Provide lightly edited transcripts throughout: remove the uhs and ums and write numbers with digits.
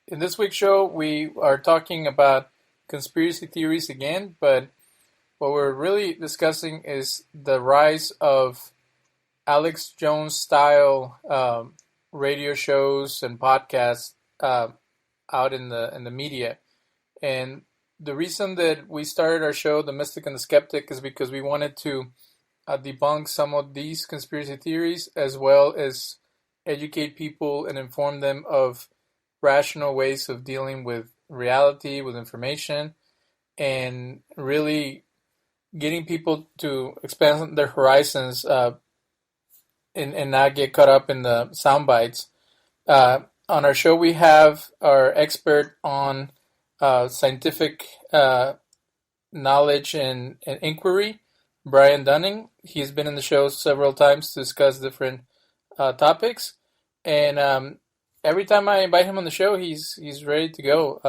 In this week's show, we are talking about conspiracy theories again, but what we're really discussing is the rise of Alex Jones style radio shows and podcasts out in the media. And the reason that we started our show, The Mystic and the Skeptic, is because we wanted to debunk some of these conspiracy theories as well as educate people and inform them of rational ways of dealing with reality, with information, and really getting people to expand their horizons and not get caught up in the sound bites. On our show, we have our expert on scientific knowledge and inquiry, Brian Dunning. He's been in the show several times to discuss different topics, and every time I invite him on the show, he's ready to go.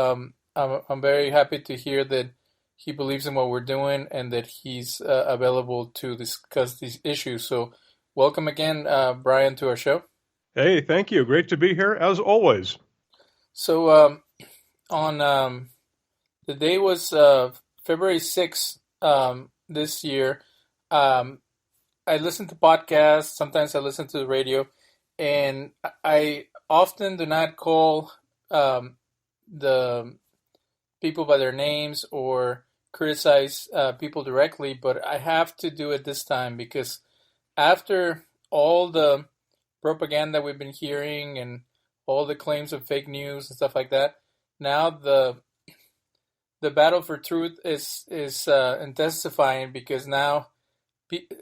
I'm very happy to hear that he believes in what we're doing and that he's available to discuss these issues. So welcome again, Brian, to our show. Hey, thank you. Great to be here, as always. So on the day was February 6th this year. I listen to podcasts. Sometimes I listen to the radio. And I often do not call the people by their names or criticize people directly, but I have to do it this time because after all the propaganda we've been hearing and all the claims of fake news and stuff like that, now the battle for truth is intensifying because now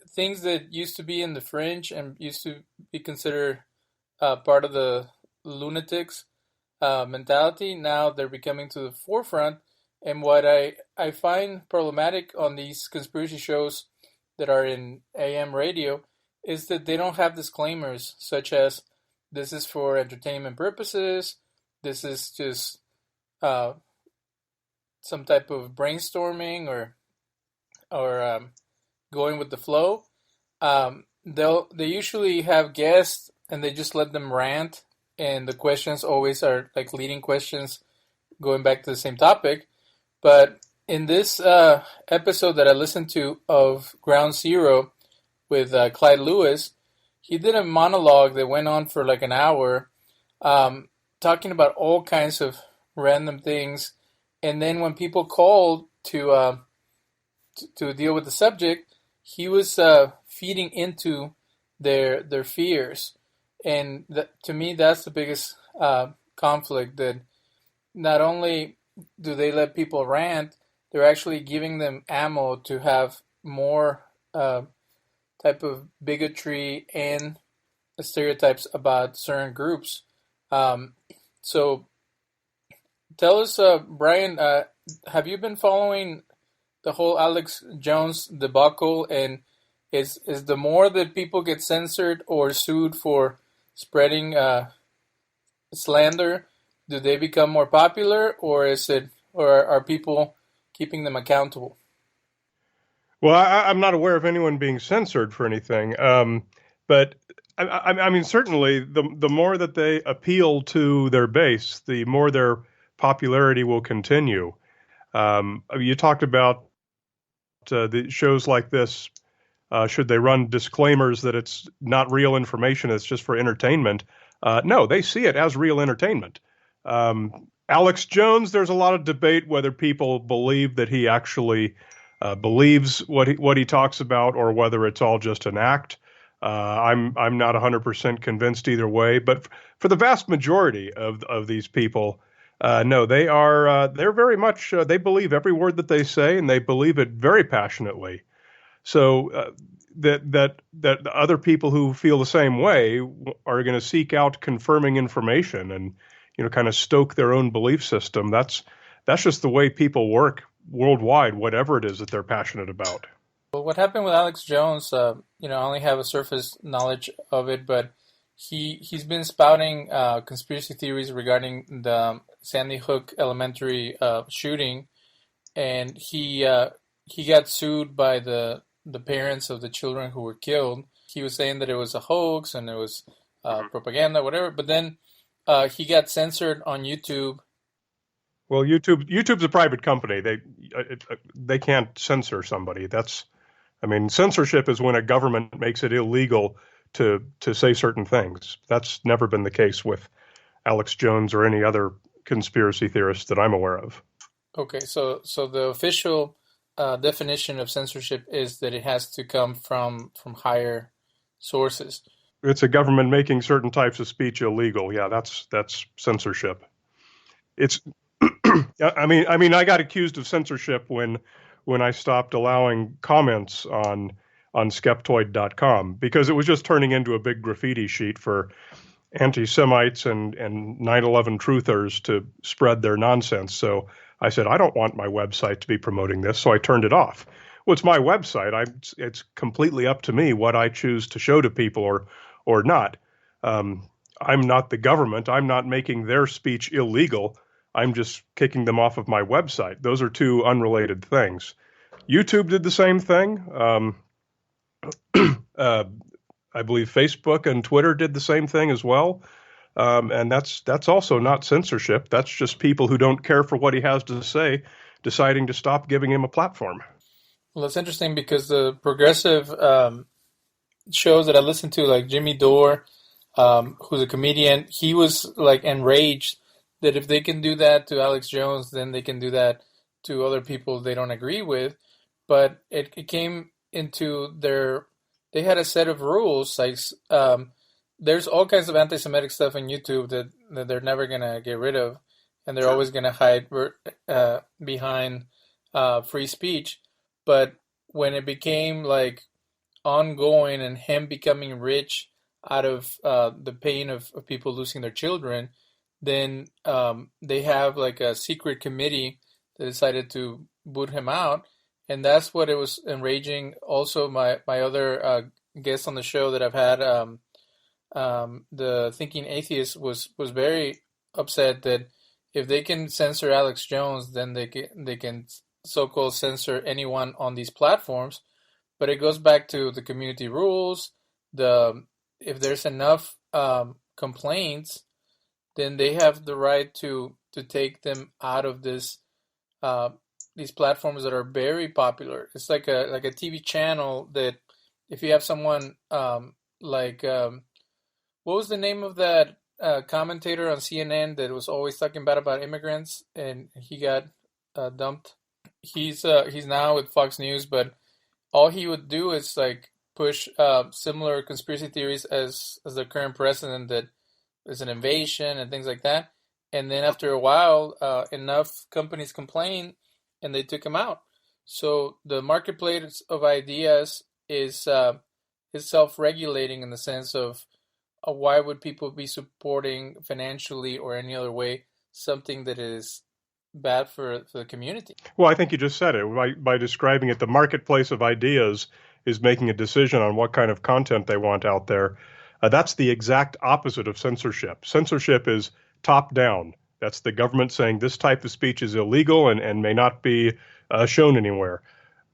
things that used to be in the fringe and used to be considered part of the lunatics mentality, now they're becoming to the forefront. And what I find problematic on these conspiracy shows that are in AM radio is that they don't have disclaimers such as this is for entertainment purposes, this is just some type of brainstorming or going with the flow. They usually have guests and they just let them rant, and the questions always are like leading questions going back to the same topic. But in this episode that I listened to of Ground Zero with Clyde Lewis, he did a monologue that went on for like an hour, talking about all kinds of random things. And then when people called to deal with the subject, he was feeding into their fears. And to me, that's the biggest conflict, that not only do they let people rant, they're actually giving them ammo to have more type of bigotry and stereotypes about certain groups. So tell us, Brian, have you been following the whole Alex Jones debacle? And is the more that people get censored or sued for spreading slander, do they become more popular, or are people keeping them accountable? Well, I'm not aware of anyone being censored for anything, but I mean, certainly the more that they appeal to their base, the more their popularity will continue. You talked about the shows like this. Should they run disclaimers that it's not real information, it's just for entertainment? No, they see it as real entertainment. Alex Jones, there's a lot of debate whether people believe that he actually believes what he talks about, or whether it's all just an act. I'm not 100% convinced either way, but for the vast majority of these people, no, they're very much they believe every word that they say, and they believe it very passionately. So that other people who feel the same way are going to seek out confirming information and kind of stoke their own belief system. That's just the way people work worldwide, whatever it is that they're passionate about. Well, what happened with Alex Jones? I only have a surface knowledge of it, but he's been spouting conspiracy theories regarding the Sandy Hook Elementary shooting, and he got sued by the parents of the children who were killed. He was saying that it was a hoax and it was propaganda, whatever. But then he got censored on YouTube Well, YouTube's a private company. They can't censor somebody. I mean, censorship is when a government makes it illegal to say certain things. That's never been the case with Alex Jones or any other conspiracy theorist that I'm aware of. Okay, so the official definition of censorship is that it has to come from higher sources. It's a government making certain types of speech illegal. Yeah, that's censorship. It's I got accused of censorship when I stopped allowing comments on Skeptoid.com because it was just turning into a big graffiti sheet for anti-Semites and 9/11 truthers to spread their nonsense. So I said, I don't want my website to be promoting this, so I turned it off. Well, it's my website. It's completely up to me what I choose to show to people or not. I'm not the government. I'm not making their speech illegal. I'm just kicking them off of my website. Those are two unrelated things. YouTube did the same thing. Uh, I believe Facebook and Twitter did the same thing as well. And that's also not censorship. That's just people who don't care for what he has to say deciding to stop giving him a platform. Well, it's interesting because the progressive shows that I listen to, like Jimmy Dore, who's a comedian, he was like enraged that if they can do that to Alex Jones, then they can do that to other people they don't agree with. But it came into they had a set of rules. Like there's all kinds of anti-Semitic stuff on YouTube that they're never gonna get rid of, and they're always gonna hide behind free speech. But when it became like ongoing and him becoming rich out of the pain of people losing their children, then they have like a secret committee that decided to boot him out. And that's what it was enraging. Also, my other guest on the show that I've had, the Thinking Atheist, was very upset that if they can censor Alex Jones, then they can so-called censor anyone on these platforms. But it goes back to the community rules. If there's enough complaints, then they have the right to take them out of these platforms that are very popular. It's like a TV channel that if you have someone what was the name of that commentator on CNN that was always talking bad about immigrants and he got dumped? He's now with Fox News, but all he would do is like push similar conspiracy theories as the current president, that there's an invasion and things like that. And then after a while, enough companies complain and they took him out. So the marketplace of ideas is self-regulating in the sense of why would people be supporting financially or any other way something that is bad for the community? Well, I think you just said it. By describing it, the marketplace of ideas is making a decision on what kind of content they want out there. That's the exact opposite of censorship. Censorship is top down. That's the government saying this type of speech is illegal and may not be shown anywhere.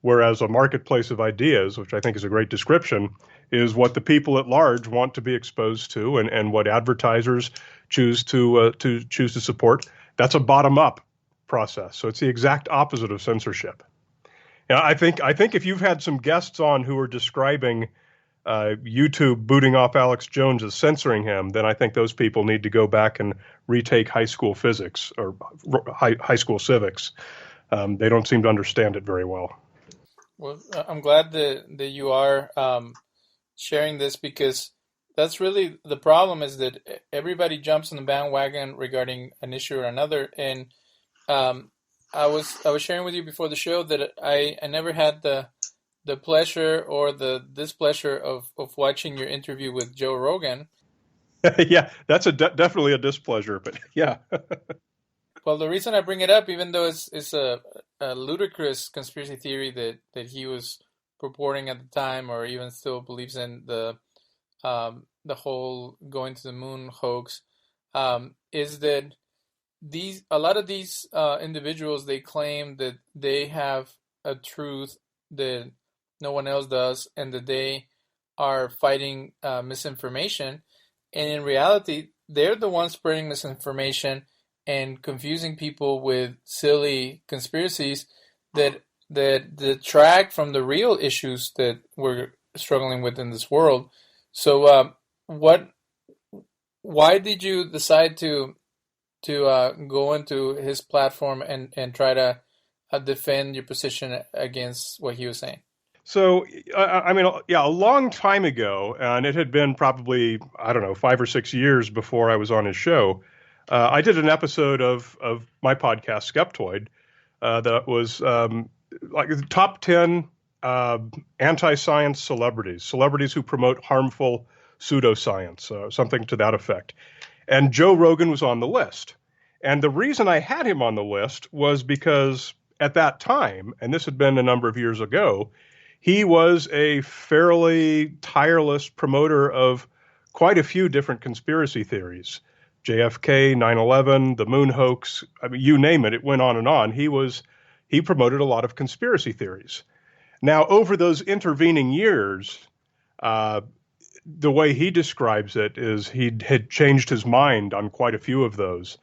Whereas a marketplace of ideas, which I think is a great description, is what the people at large want to be exposed to and what advertisers choose to support. That's a bottom-up process. So it's the exact opposite of censorship. Now, I think if you've had some guests on who are describing YouTube booting off Alex Jones as censoring him, then I think those people need to go back and retake high school physics or high school civics. They don't seem to understand it very well. Well, I'm glad that you are sharing this, because that's really the problem, is that everybody jumps on the bandwagon regarding an issue or another. And I was sharing with you before the show that I never had the pleasure or the displeasure of watching your interview with Joe Rogan. Yeah, that's definitely a displeasure, but yeah. Well, the reason I bring it up, even though it's a ludicrous conspiracy theory that he was purporting at the time, or even still believes in, the whole going to the moon hoax, is that a lot of these individuals, they claim that they have a truth that no one else does, and that they are fighting misinformation. And in reality, they're the ones spreading misinformation, and confusing people with silly conspiracies that detract from the real issues that we're struggling with in this world. So, what? Why did you decide to go into his platform and try to defend your position against what he was saying? So, I mean, yeah, a long time ago, and it had been probably, I don't know, 5 or 6 years before I was on his show. I did an episode of my podcast, Skeptoid, that was like the top 10 anti-science celebrities who promote harmful pseudoscience, something to that effect. And Joe Rogan was on the list. And the reason I had him on the list was because at that time, and this had been a number of years ago, he was a fairly tireless promoter of quite a few different conspiracy theories. JFK, 9/11, the moon hoax, I mean, you name it, it went on and on. He promoted a lot of conspiracy theories. Now, over those intervening years, the way he describes it is he had changed his mind on quite a few of those,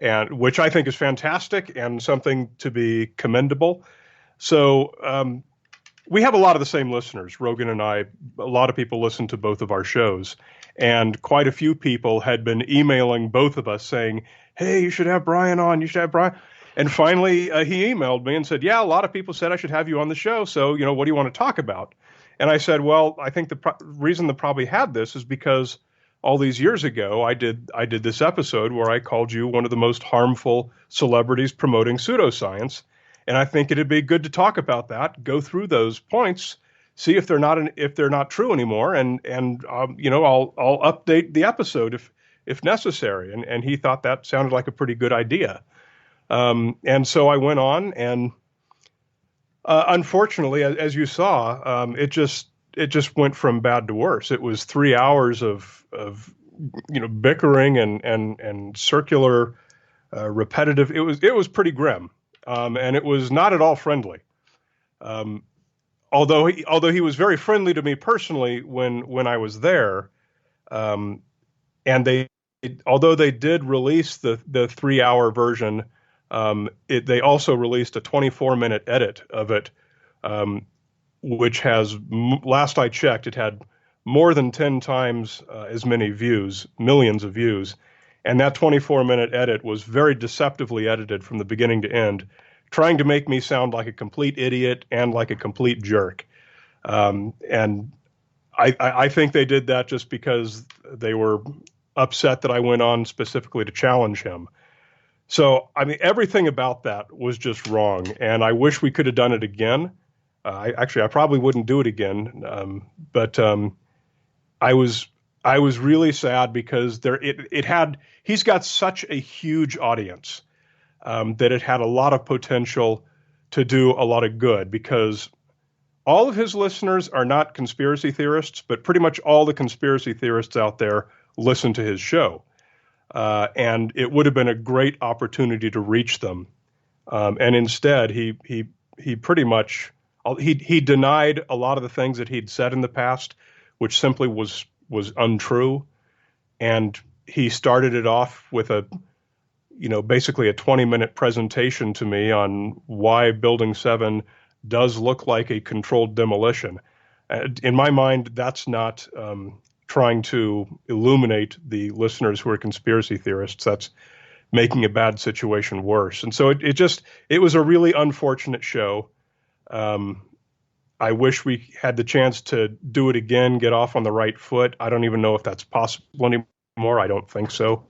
and which I think is fantastic and something to be commendable. So we have a lot of the same listeners, Rogan and I. A lot of people listen to both of our shows, and quite a few people had been emailing both of us saying, "Hey, you should have Brian on. You should have Brian." And finally, he emailed me and said, "Yeah, a lot of people said I should have you on the show. So, what do you want to talk about?" And I said, "Well, I think the reason that probably had this is because all these years ago, I did this episode where I called you one of the most harmful celebrities promoting pseudoscience, and I think it'd be good to talk about that, go through those points, see if they're not true anymore, and I'll update the episode if necessary." And he thought that sounded like a pretty good idea. And so I went on, and unfortunately, as you saw, it just went from bad to worse. It was 3 hours of bickering and circular, repetitive. It was pretty grim, and it was not at all friendly. Although he was very friendly to me personally when I was there, and although they did release the 3 hour version. They also released a 24-minute edit of it, which has, last I checked, it had more than 10 times as many views, millions of views. And that 24-minute edit was very deceptively edited from the beginning to end, trying to make me sound like a complete idiot and like a complete jerk. And I think they did that just because they were upset that I went on specifically to challenge him. So, I mean, everything about that was just wrong, and I wish we could have done it again. I probably wouldn't do it again, but I was really sad because he's got such a huge audience that it had a lot of potential to do a lot of good, because all of his listeners are not conspiracy theorists, but pretty much all the conspiracy theorists out there listen to his show. And it would have been a great opportunity to reach them. And instead, he pretty much he denied a lot of the things that he'd said in the past, which simply was untrue. And he started it off with basically a 20-minute presentation to me on why Building 7 does look like a controlled demolition. In my mind, that's not trying to illuminate the listeners who are conspiracy theorists. That's making a bad situation worse. And so it was a really unfortunate show. I wish we had the chance to do it again, get off on the right foot. I don't even know if that's possible anymore. I don't think so.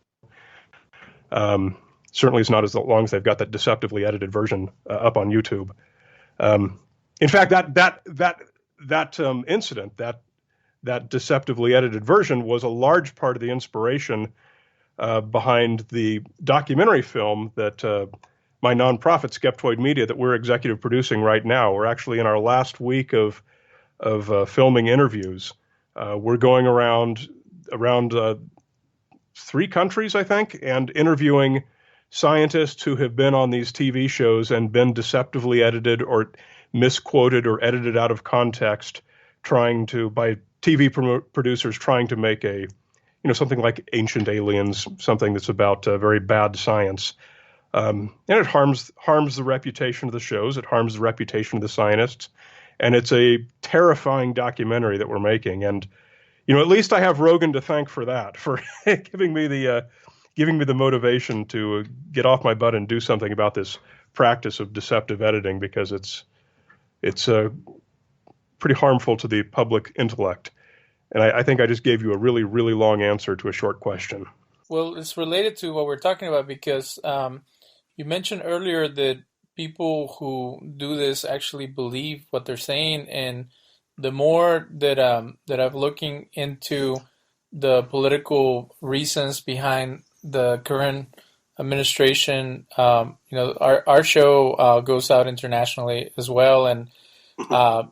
Certainly it's not as long as they've got that deceptively edited version up on YouTube. In fact, that incident, that deceptively edited version, was a large part of the inspiration behind the documentary film that my nonprofit, Skeptoid Media, that we're executive producing right now. We're actually in our last week of filming interviews. We're going around 3 countries, I think, and interviewing scientists who have been on these TV shows and been deceptively edited or misquoted or edited out of context, by TV producers trying to make a something like Ancient Aliens, something that's about very bad science. And it harms the reputation of the shows. It harms the reputation of the scientists. And it's a terrifying documentary that we're making. And, at least I have Rogan to thank for that, for giving me the motivation to get off my butt and do something about this practice of deceptive editing, because it's pretty harmful to the public intellect. And I think I just gave you a really, really long answer to a short question. Well, it's related to what we're talking about because you mentioned earlier that people who do this actually believe what they're saying, and the more that I'm looking into the political reasons behind the current administration, our show goes out internationally as well, and I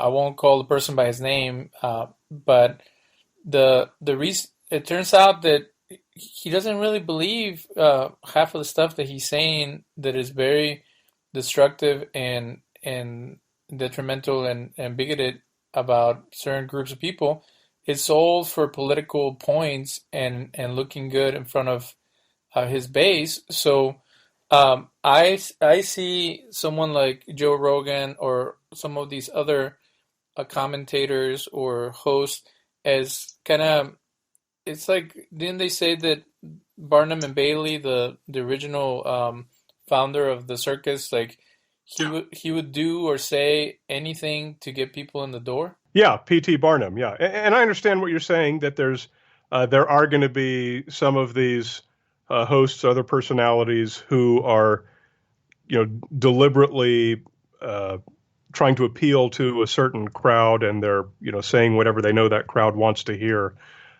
won't call the person by his name, but the reason it turns out that he doesn't really believe half of the stuff that he's saying that is very destructive and detrimental and bigoted about certain groups of people. It's all for political points and looking good in front of his base. So I see someone like Joe Rogan or some of these other commentators or hosts as kind of, it's like, didn't they say that Barnum and Bailey, the original founder of the circus, like he would do or say anything to get people in the door? Yeah, P.T. Barnum. Yeah, and I understand what you're saying, that there are going to be some of these hosts, other personalities who are, deliberately trying to appeal to a certain crowd, and they're, saying whatever they know that crowd wants to hear.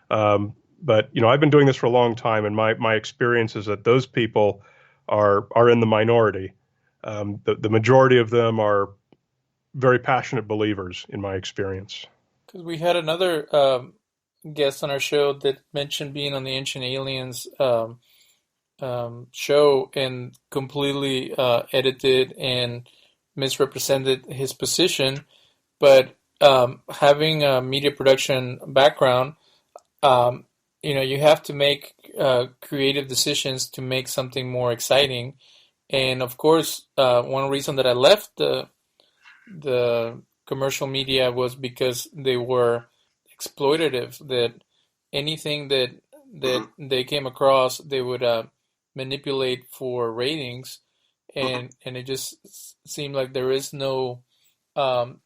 But I've been doing this for a long time, and my experience is that those people are in the minority. The majority of them are very passionate believers, in my experience. Because we had another guest on our show that mentioned being on the Ancient Aliens show and completely edited and misrepresented his position. But having a media production background, you have to make creative decisions to make something more exciting. And of course, one reason that I left the commercial media was because they were exploitative, that anything that they came across, they would manipulate for ratings, and it just seemed like there is no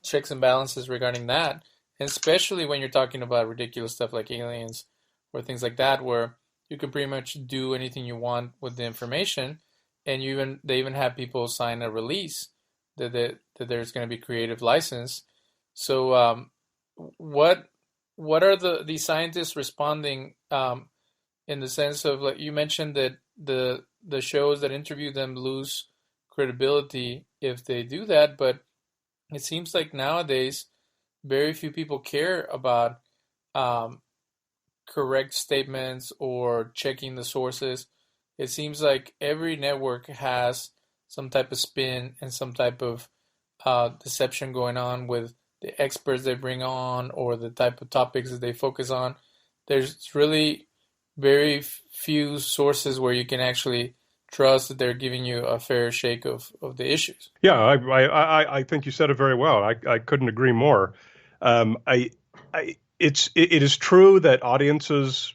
checks and balances regarding that, and especially when you're talking about ridiculous stuff like aliens or things like that, where you can pretty much do anything you want with the information, and they even have people sign a release that there's going to be creative license. So what are the scientists responding in the sense of, like you mentioned, that the shows that interview them lose credibility if they do that, but it seems like nowadays very few people care about correct statements or checking the sources. It seems like every network has some type of spin and some type of deception going on with the experts they bring on or the type of topics that they focus on. There's really very few sources where you can actually trust that they're giving you a fair shake of the issues. Yeah, I think you said it very well. I couldn't agree more. It is true that audiences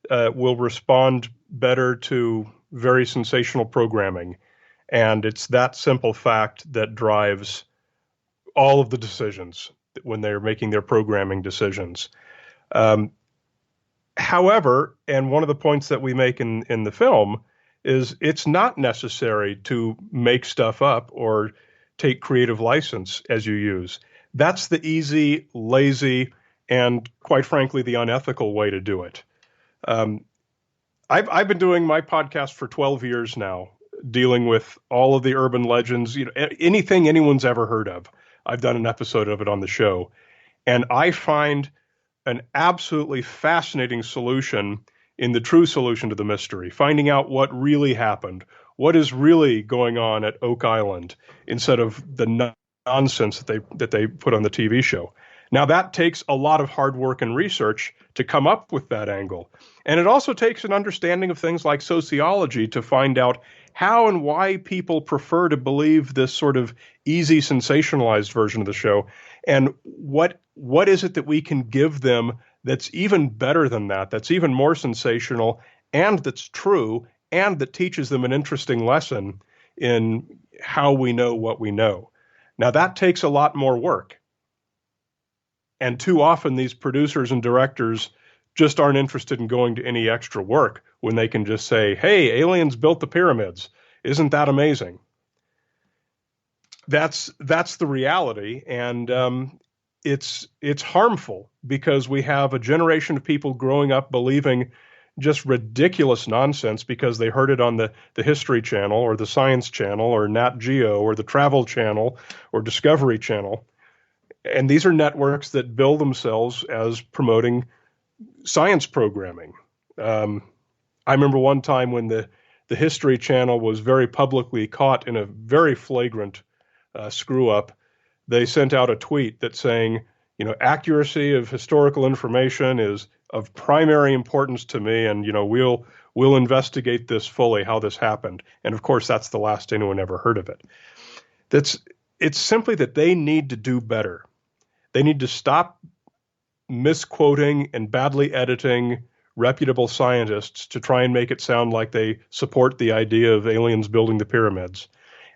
will respond better to very sensational programming, and it's that simple fact that drives all of the decisions when they're making their programming decisions. However, and one of the points that we make in the film is it's not necessary to make stuff up or take creative license as you use. That's the easy, lazy, and quite frankly, the unethical way to do it. I've been doing my podcast for 12 years now, dealing with all of the urban legends, anything anyone's ever heard of. I've done an episode of it on the show, and I find an absolutely fascinating solution in the true solution to the mystery, finding out what really happened, what is really going on at Oak Island, instead of the nonsense that they put on the TV show. Now, that takes a lot of hard work and research to come up with that angle. And it also takes an understanding of things like sociology to find out how and why people prefer to believe this sort of easy, sensationalized version of the show, and what is it that we can give them that's even better than that, that's even more sensational, and that's true, and that teaches them an interesting lesson in how we know what we know. Now, that takes a lot more work. And too often, these producers and directors just aren't interested in going to any extra work when they can just say, hey, aliens built the pyramids. Isn't that amazing? That's the reality. And it's harmful because we have a generation of people growing up believing just ridiculous nonsense because they heard it on the History Channel or the Science Channel or Nat Geo or the Travel Channel or Discovery Channel. And these are networks that bill themselves as promoting science programming. I remember one time when the History Channel was very publicly caught in a very flagrant screw up. They sent out a tweet that saying, accuracy of historical information is of primary importance to me, and we'll investigate this fully, how this happened. And of course, that's the last anyone ever heard of it. It's simply that they need to do better. They need to stop misquoting and badly editing reputable scientists to try and make it sound like they support the idea of aliens building the pyramids.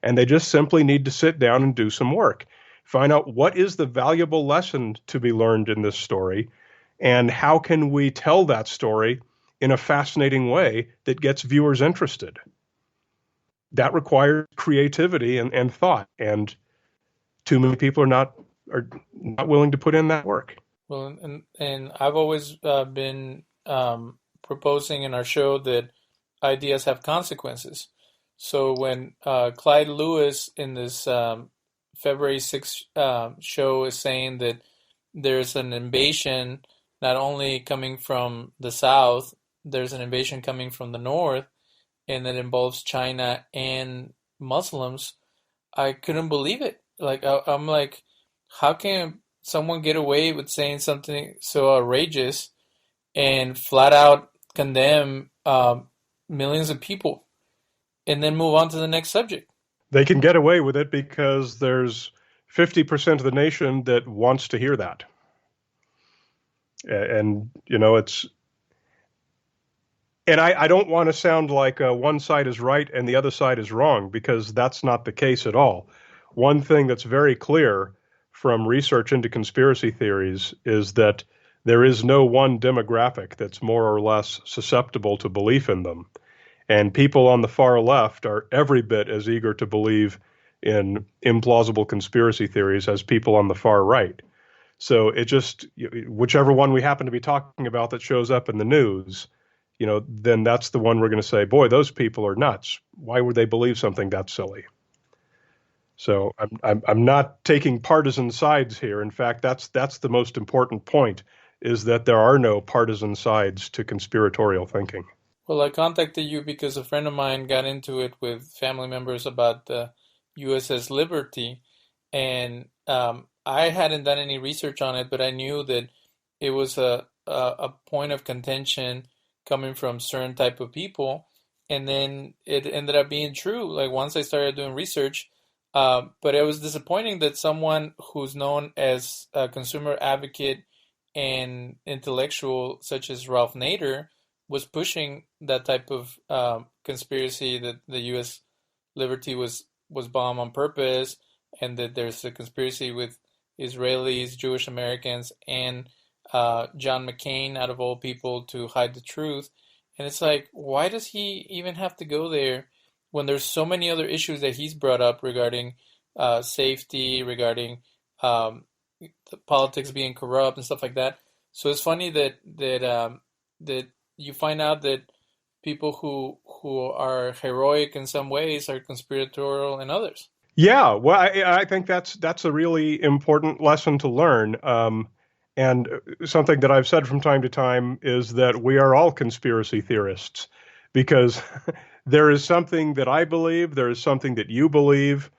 And they just simply need to sit down and do some work. Find out what is the valuable lesson to be learned in this story, and how can we tell that story in a fascinating way that gets viewers interested. That requires creativity and thought, and too many people are not willing to put in that work. Well, and I've always been proposing in our show that ideas have consequences. So when Clyde Lewis in this February 6th show is saying that there's an invasion not only coming from the south, there's an invasion coming from the north, and that involves China and Muslims, I couldn't believe it. Like I'm like, how can someone get away with saying something so outrageous and flat out condemn millions of people and then move on to the next subject? They can get away with it because there's 50% of the nation that wants to hear that. And, I don't want to sound like one side is right and the other side is wrong, because that's not the case at all. One thing that's very clear from research into conspiracy theories is that there is no one demographic that's more or less susceptible to belief in them. And people on the far left are every bit as eager to believe in implausible conspiracy theories as people on the far right. So it just, whichever one we happen to be talking about that shows up in the news, then that's the one we're going to say, boy, those people are nuts. Why would they believe something that silly? So I'm not taking partisan sides here. In fact, that's the most important point, is that there are no partisan sides to conspiratorial thinking. Well, I contacted you because a friend of mine got into it with family members about the USS Liberty, and I hadn't done any research on it, but I knew that it was a point of contention coming from certain type of people, and then it ended up being true. Like once I started doing research, but it was disappointing that someone who's known as a consumer advocate and intellectual, such as Ralph Nader, was pushing that type of conspiracy that the U.S. Liberty was bombed on purpose, and that there's a conspiracy with Israelis, Jewish Americans, and John McCain, out of all people, to hide the truth. And it's like, why does he even have to go there when there's so many other issues that he's brought up regarding safety, regarding the politics being corrupt and stuff like that? So it's funny that you find out that people who are heroic in some ways are conspiratorial in others. Yeah, well, I think that's a really important lesson to learn. And something that I've said from time to time is that we are all conspiracy theorists, because there is something that I believe, there is something that you believe,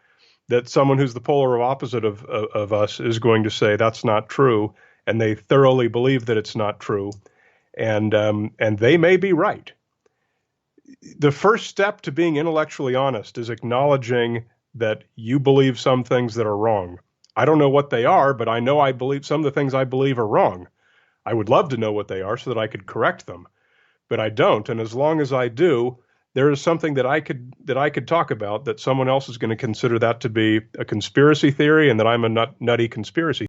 that someone who's the polar opposite of us is going to say that's not true, and they thoroughly believe that it's not true, and they may be right. The first step to being intellectually honest is acknowledging that you believe some things that are wrong. I don't know what they are, but I know I believe some of the things I believe are wrong. I would love to know what they are so that I could correct them, but I don't. And as long as I do, there is something that I could talk about that someone else is going to consider that to be a conspiracy theory, and that I'm a nutty conspiracy